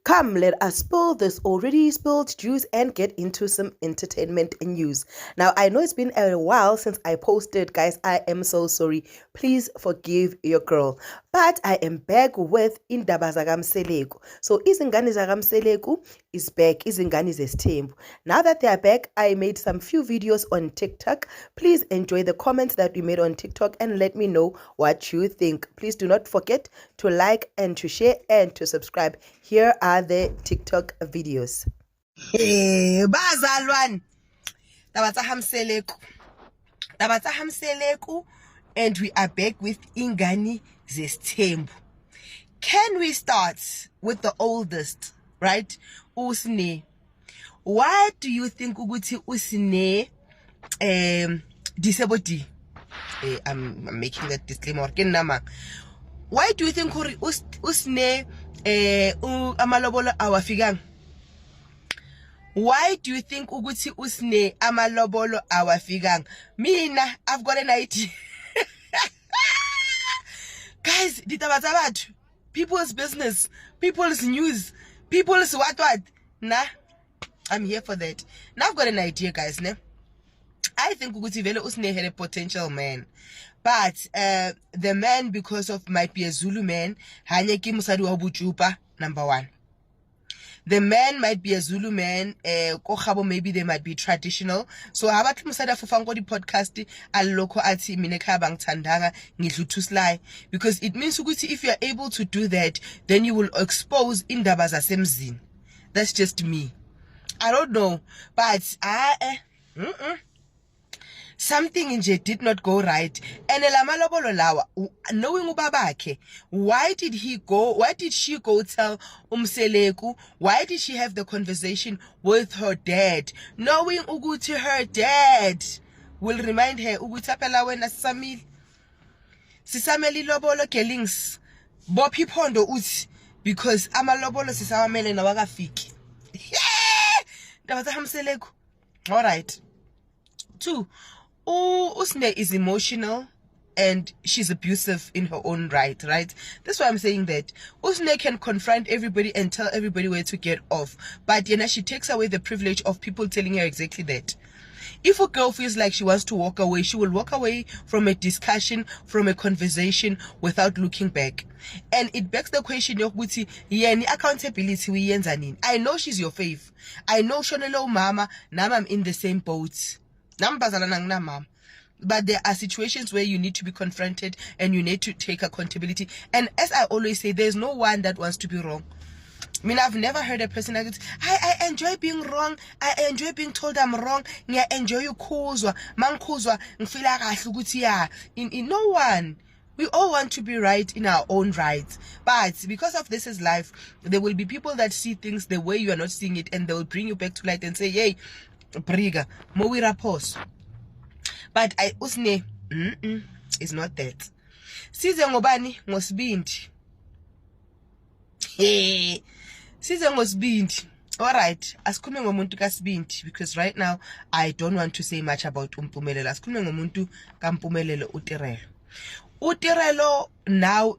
Come, let us spill this already spilled juice and get into some entertainment news. Now, I know it's been a while since I posted, guys. I am so sorry. Please forgive your girl. But I am back with Indaba zakamseleku. So, Izingane zakamseleku is back. Izingane zesithembu. Now that they are back, I made some few videos on TikTok. Please enjoy the comments that we made on TikTok and let me know what you think. Please do not forget to like and to share and to subscribe. Here are the TikTok videos. Bazalwane, Tabatsa Hamseleku, and we are back with Ingane zesithembu. Can we start with the oldest, right? Usne. Why do you think ukuthi Usne disability? I'm making that disclaimer. Why do you think Usne amalobolo awafikanga? Why do you think ukuthi Usne amalobolo awafikanga? Mina, I've got an idea. Guys, ditaba tsa batho, people's business, people's news, people's what. Nah, I'm here for that. Now I've got an idea, guys. I think ukuthi vele Usne had a potential man. But the man, because of might be a Zulu man, hanye ki musadi wa bujupa, number one. The man might be a Zulu man, maybe they might be traditional. So habat musada fufango di podcast aloko ati mineka bang tandanga ngidlutuslai, because it means ukuthi if you are able to do that, then you will expose indaba zasemzini. That's just me. I don't know, but something in J did not go right. And elamalobolo lawa, knowing ubabake, why did she go tell Umseleku? Why did she have the conversation with her dad? Knowing ukuthi her dad will remind her, ukuthi phela wena sisameli lobolo killings. Bophi phondo uthi, because amalobolo sisawamele nawakafiki. Ndabatsa Hamseleku. All right. 2. Usne is emotional and she's abusive in her own right? That's why I'm saying that. Usne can confront everybody and tell everybody where to get off. But she takes away the privilege of people telling her exactly that. If a girl feels like she wants to walk away, she will walk away from a discussion, from a conversation without looking back. And it begs the question of accountability. I know she's your fave. I know Shonelo Mama, now I'm in the same boat. But there are situations where you need to be confronted and you need to take accountability. And as I always say, there's no one that wants to be wrong. I mean, I've never heard a person like this. I enjoy being wrong. I enjoy being told I'm wrong. I enjoy you khuzwa. Mankhuzwa ngifila kahle ukuthi ya. In no one. We all want to be right in our own rights. But because of this is life, there will be people that see things the way you are not seeing it, and they will bring you back to light and say, hey, Briga, Mowira pause. But Usne is not that. Size ngobani ngosibindi. Size ngosibindi. Alright, asikhulume ngomuntu kaSibindi, because right now I don't want to say much about uMpumelelo. Asikhulume ngomuntu kaMpumelelo uTirelo. Utirelo now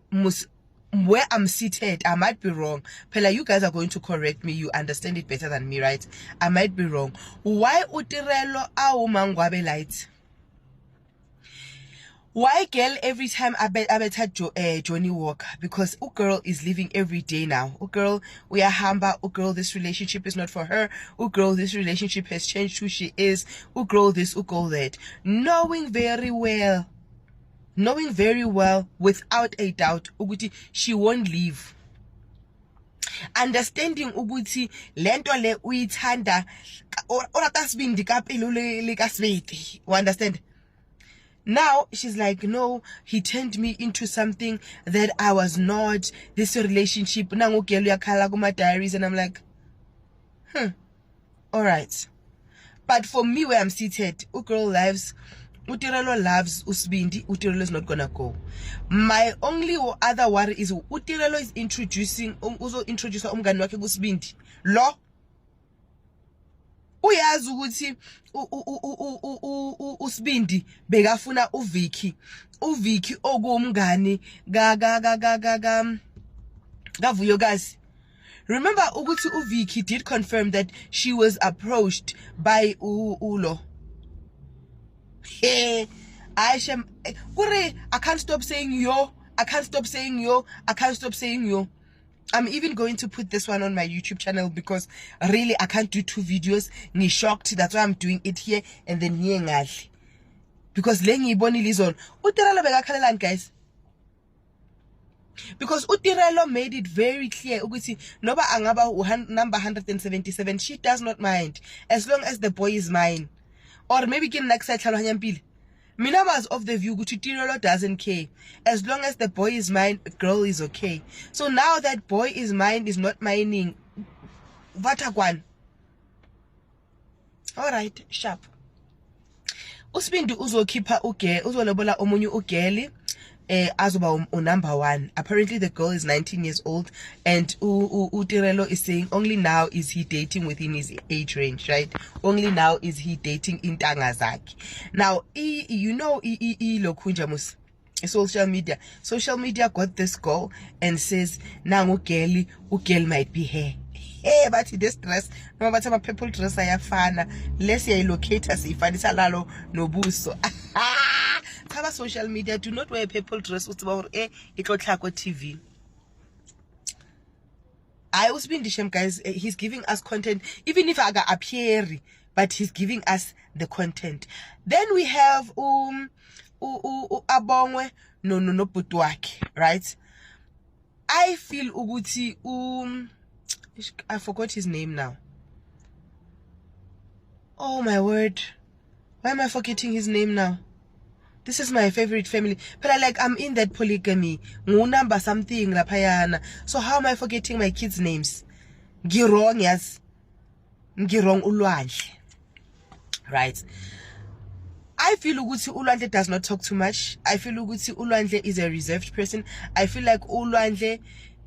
where I'm seated, I might be wrong. Pela, you guys are going to correct me. You understand it better than me, right? I might be wrong. Why Utirelo mangwabe light? Why girl every time I bet Johnny Walker? Because girl is living every day now. Girl, we are humble. Girl, this relationship is not for her. Girl, this relationship has changed who she is. Girl, this, girl, that. Knowing very well, without a doubt, ukuthi she won't leave. Understanding ukuthi lento le uyithanda orata sibindi kapilo le kaSibindi. You understand? Now she's like, no, he turned me into something that I was not. This relationship nangu girl yakhala kuma diaries, and I'm like, all right. But for me, where I'm seated, girl lives. Utirelo loves Usbindi. Utirelo is not gonna go. My only other worry is Utirelo is introducing umngani wakhe Usbindi. Lo uyazi ukuthi Usbindi bekafuna uVicky okumngani kaVuyokazi. Remember ukuthi uVicky did confirm that she was approached by Ulo. Hey, I can't stop saying yo. I can't stop saying yo. I can't stop saying yo. I'm even going to put this one on my YouTube channel because really I can't do 2 videos. Ni shocked. That's why I'm doing it here and then here ngali. Because lengi boni lizon. Utirelo bekakhalela guys. Because Utirelo made it very clear ukuthi noba angaba number 177, she does not mind as long as the boy is mine. Or maybe ke nna ke sa tlhaloganya mpile. Mina was of the view ukuthi Tirelo doesn't care. As long as the boy is mine, girl is okay. So now that boy is mine is not mining. Vatakwan. Alright, sharp. Usibindi uzokhipha uzolobola omunye ugeli azoba number 1. Apparently the girl is 19 years old and Tirelo is saying only now is he dating within his age range, right? Only now is he dating in Tangazaki. Now you know lokunjamus social media got this girl and says now ugel might be her. Hey, but this dress, no matter my purple dress ayafana, less ya locate as if it's alalo no buso. Cover social media, do not wear a purple dress it will TV. I was being the shame, guys. He's giving us content, even if I got appear, but he's giving us the content. Then we have Abongwe no Putwake, right? I feel Uguti I forgot his name now. Oh my word. Why am I forgetting his name now? This is my favorite family. But I'm in that polygamy. Number something lapayana. So how am I forgetting my kids' names? Girong, yes. Girong Ulwanj. Right. I feel Uguti Ulwanle does not talk too much. I feel Uguti Ulwanle is a reserved person. I feel like Ulwanle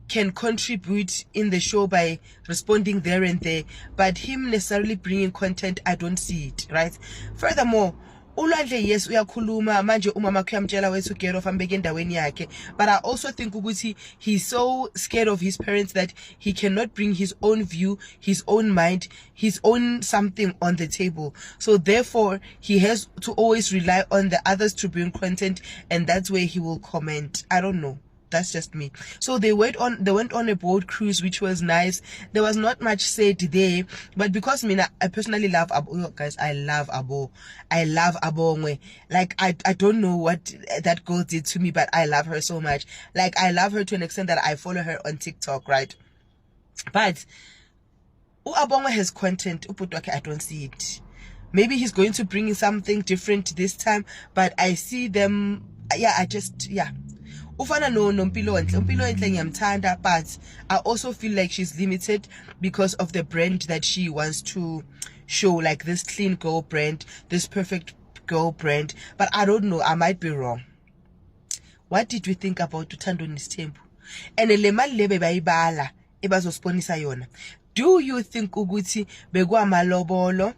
can contribute in the show by responding there and there, but him necessarily bringing content, I don't see it, right? Furthermore, Ulwanle yes uyakhuluma manje umama kuyamtshela wethu get off ambeke endaweni yakhe, but I also think ukuthi he's so scared of his parents that he cannot bring his own view, his own mind, his own something on the table. So therefore he has to always rely on the others to bring content, and that's where he will comment. I don't know. That's just me. So they went on a boat cruise, which was nice. There was not much said there, but because I personally love Abo, guys. I love Abo. I love Abongwe. Like I don't know what that girl did to me, but I love her so much. Like I love her to an extent that I follow her on TikTok, right? But Abongwe has content. I don't see it. Maybe he's going to bring something different this time, but I see them. Yeah. Ufana no Mpilo Enhle ngiyamthanda, but I also feel like she's limited because of the brand that she wants to show, like this clean girl brand, this perfect girl brand. But I don't know, I might be wrong. What did we think about Uthando Nisthembu? And le mali lebe bayibala ebazosponisa yona. Do you think ukuthi bekwamalobolo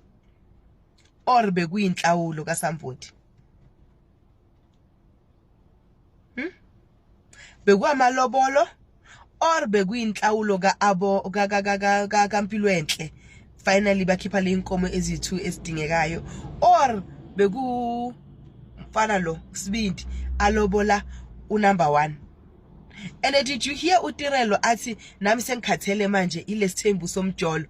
or bekuyinhlawulo kaSamvoti? Bekwamalobolo or bekuyinhlawulo kaAbo kaMpilo Enhle finally bakhipha le inkomo ezi2 ezidingekayo, or beku mfana lo Sibindi alobola unumber 1? And did you hear Tirelo athi nami sengikhathele manje ilesithembu somjolo?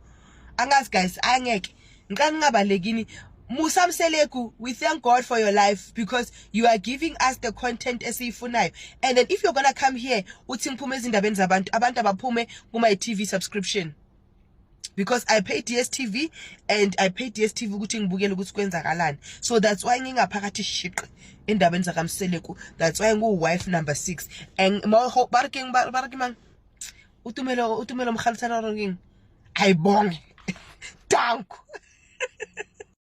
Angazi guys, angeke ngiqanqabalekini. Musamseleku, we thank God for your life because you are giving us the content esifunayo. And then if you're gonna come here uthi ngiphume ezindabeni zabantu abaphume kuma TV subscription, because I pay DSTV and I pay DSTV ukuthi ngibukele ukuthi kwenzakalani. So that's why ngingaphakathi shiqi endabeni zakamseleku. That's why wife number 6 and barakimang utumelo mkhalisana ronking ayibonge. Dank.